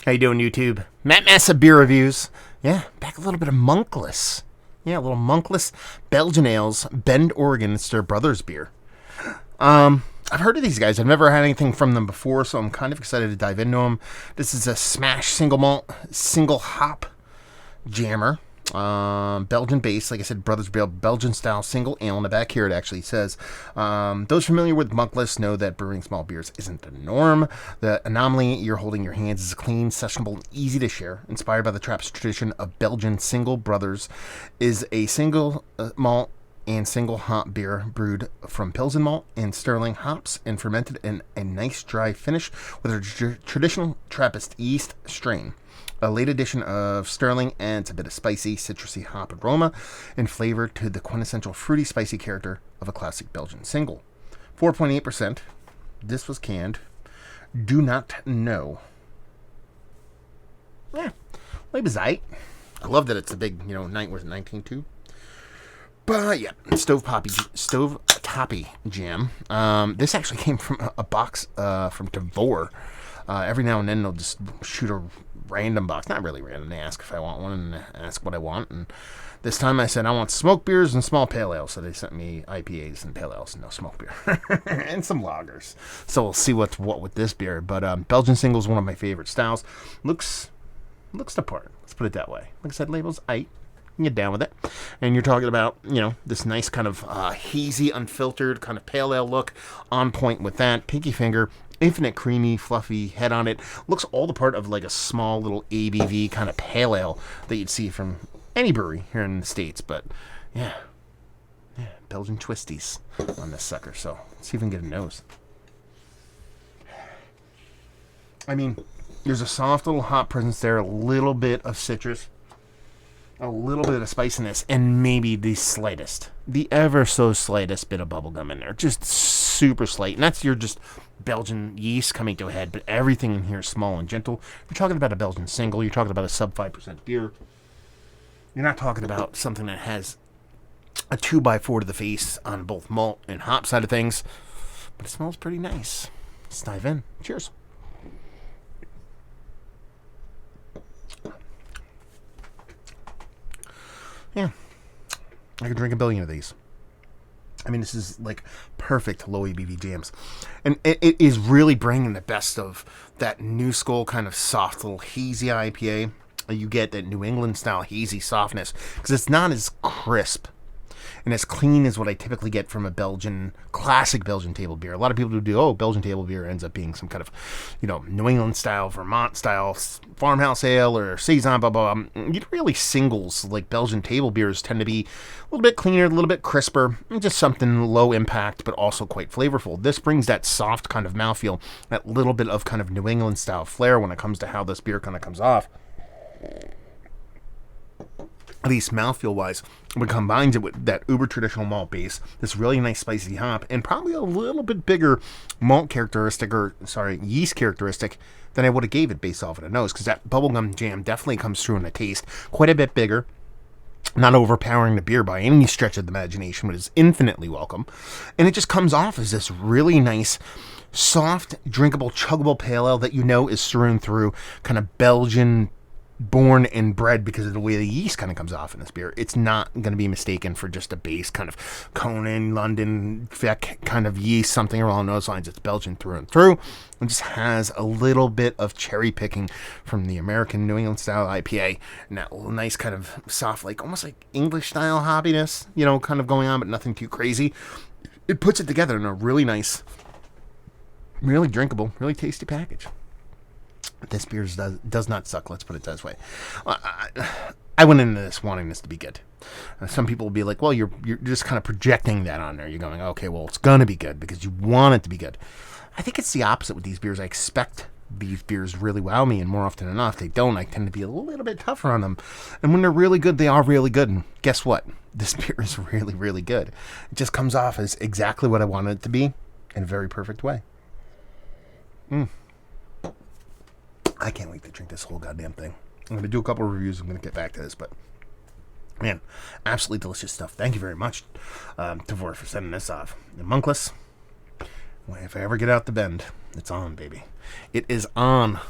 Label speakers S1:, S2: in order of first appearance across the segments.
S1: How you doing, YouTube? Matt Massa Beer Reviews. Yeah, back a little bit of Monkless. Yeah, a little Monkless Belgian Ales, Bend, Oregon. It's their brother's beer. I've heard of these guys. I've never had anything from them before, so I'm kind of excited to dive into them. This is a SMaSH single malt, single hop jammer. Belgian base, like I said, Brothers Beer, Belgian style single ale. In the back here, it actually says, those familiar with Monkless know that brewing small beers isn't the norm. The anomaly you're holding in your hands is clean, sessionable, and easy to share. Inspired by the Trappist tradition of Belgian single brothers, is a single malt and single hop beer brewed from Pilsen malt and Sterling hops and fermented in a nice dry finish with a traditional Trappist yeast strain. A late addition of Sterling adds a bit of spicy, citrusy hop aroma and flavor to the quintessential fruity, spicy character of a classic Belgian single. 4.8%. This was canned. Do not know. Yeah, label's aight. I love that it's a big, night, was it 19.2? But yeah, stove toppy jam. This actually came from a box from Devore. Every now and then they'll just shoot a random box. Not really random. They ask if I want one and ask what I want. And this time I said I want smoke beers and small pale ales. So they sent me IPAs and pale ales and no smoke beer. And some lagers. So we'll see what's what with this beer. But Belgian single is one of my favorite styles. Looks the part. Let's put it that way. Like I said, label's aight. Get down with it. And you're talking about, this nice kind of hazy, unfiltered kind of pale ale look. On point with that. Pinky finger. Infinite creamy, fluffy head on it. Looks all the part of like a small little ABV kind of pale ale that you'd see from any brewery here in the States. But, yeah. Belgian twisties on this sucker. So, let's see if we can get a nose. I mean, there's a soft little hop presence there. A little bit of citrus. A little bit of spiciness, and maybe the ever so slightest bit of bubblegum in there. Just super slight. And that's your just Belgian yeast coming to a head, but everything in here is small and gentle. You're talking about a Belgian single. You're talking about a sub 5% beer. You're not talking about something that has a 2x4 to the face on both malt and hop side of things. But it smells pretty nice. Let's dive in. Cheers. Yeah, I could drink a billion of these. I mean, this is like perfect low ABV jams. And it is really bringing the best of that new school kind of soft little hazy IPA. You get that New England style hazy softness because it's not as crisp and as clean as what I typically get from a classic Belgian table beer. A lot of people do, Belgian table beer ends up being some kind of, New England style, Vermont style farmhouse ale or saison, blah, blah, blah. Really singles, like Belgian table beers, tend to be a little bit cleaner, a little bit crisper, just something low impact, but also quite flavorful. This brings that soft kind of mouthfeel, that little bit of kind of New England style flair when it comes to how this beer kind of comes off. At least mouthfeel-wise, but combines it with that uber traditional malt base, this really nice spicy hop, and probably a little bit bigger yeast characteristic than I would have gave it based off of the nose, because that bubblegum jam definitely comes through in the taste. Quite a bit bigger. Not overpowering the beer by any stretch of the imagination, but is infinitely welcome. And it just comes off as this really nice, soft, drinkable, chuggable pale ale that is through and through kind of Belgian born and bred because of the way the yeast kind of comes off in this beer. It's not going to be mistaken for just a base kind of Conan, London, Feck kind of yeast, something along those lines. It's Belgian through and through. It just has a little bit of cherry picking from the American New England style IPA and that nice kind of soft, like almost like English style hoppiness, kind of going on, but nothing too crazy. It puts it together in a really nice, really drinkable, really tasty package. This beer does not suck, let's put it this way. I went into this wanting this to be good. Some people will be like, well, you're just kind of projecting that on there. You're going, okay, well, it's going to be good because you want it to be good. I think it's the opposite with these beers. I expect these beers really wow me, and more often than not, if they don't, I tend to be a little bit tougher on them. And when they're really good, they are really good. And guess what? This beer is really, really good. It just comes off as exactly what I wanted it to be in a very perfect way. I can't wait to drink this whole goddamn thing. I'm going to do a couple of reviews. I'm going to get back to this, but man, absolutely delicious stuff. Thank you very much, Devore, for sending this off. And Monkless, if I ever get out the bend, it's on, baby. It is on.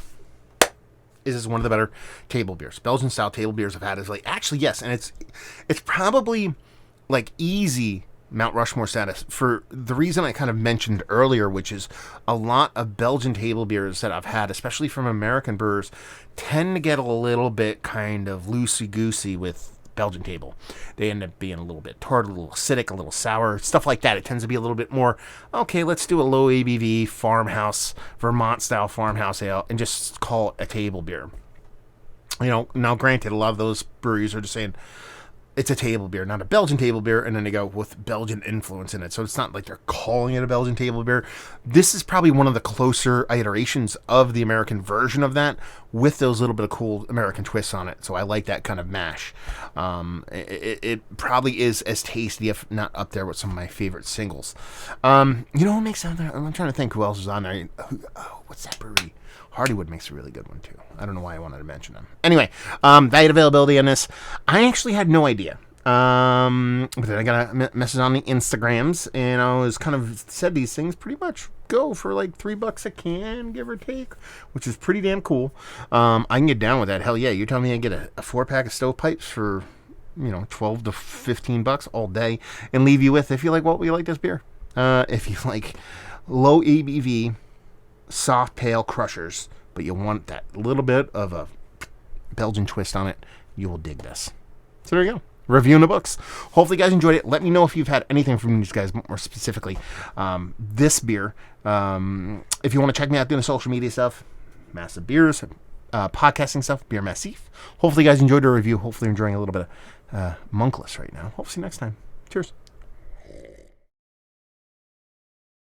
S1: is one of the better table beers. Belgian style table beers I've had is like, actually, yes, and it's probably like easy Mount Rushmore status for the reason I kind of mentioned earlier, which is a lot of Belgian table beers that I've had, especially from American brewers, tend to get a little bit kind of loosey-goosey with Belgian table. They end up being a little bit tart, a little acidic, a little sour, stuff like that. It tends to be a little bit more, okay, let's do a low ABV farmhouse, Vermont-style farmhouse ale, and just call it a table beer. You know, now granted, a lot of those breweries are just saying, it's a table beer, not a Belgian table beer, and then they go with Belgian influence in it. So it's not like they're calling it a Belgian table beer. This is probably one of the closer iterations of the American version of that, with those little bit of cool American twists on it. So I like that kind of mash. It probably is as tasty, if not up there, with some of my favorite singles. You know what makes out there? I'm trying to think who else is on there. What's that brewery? Hardywood makes a really good one, too. I don't know why I wanted to mention them. Anyway, value availability on this. I actually had no idea. But then I got a message on the Instagrams, and I was kind of said these things pretty much go for like $3 a can, give or take, which is pretty damn cool. I can get down with that. Hell yeah. You're telling me I get a 4-pack of stovepipes for, $12 to $15 all day, and leave you with, if you like what we like this beer. If you like low ABV, soft pale crushers, but you want that little bit of a Belgian twist on it, you will dig this. So there you go. Review in the books. Hopefully you guys enjoyed it. Let me know if you've had anything from these guys, more specifically this beer. If you want to check me out doing the social media stuff, Massive Beers, podcasting stuff, Bier Massif. Hopefully you guys enjoyed the review. Hopefully you're enjoying a little bit of Monkless right now. Hope to see you next time. Cheers.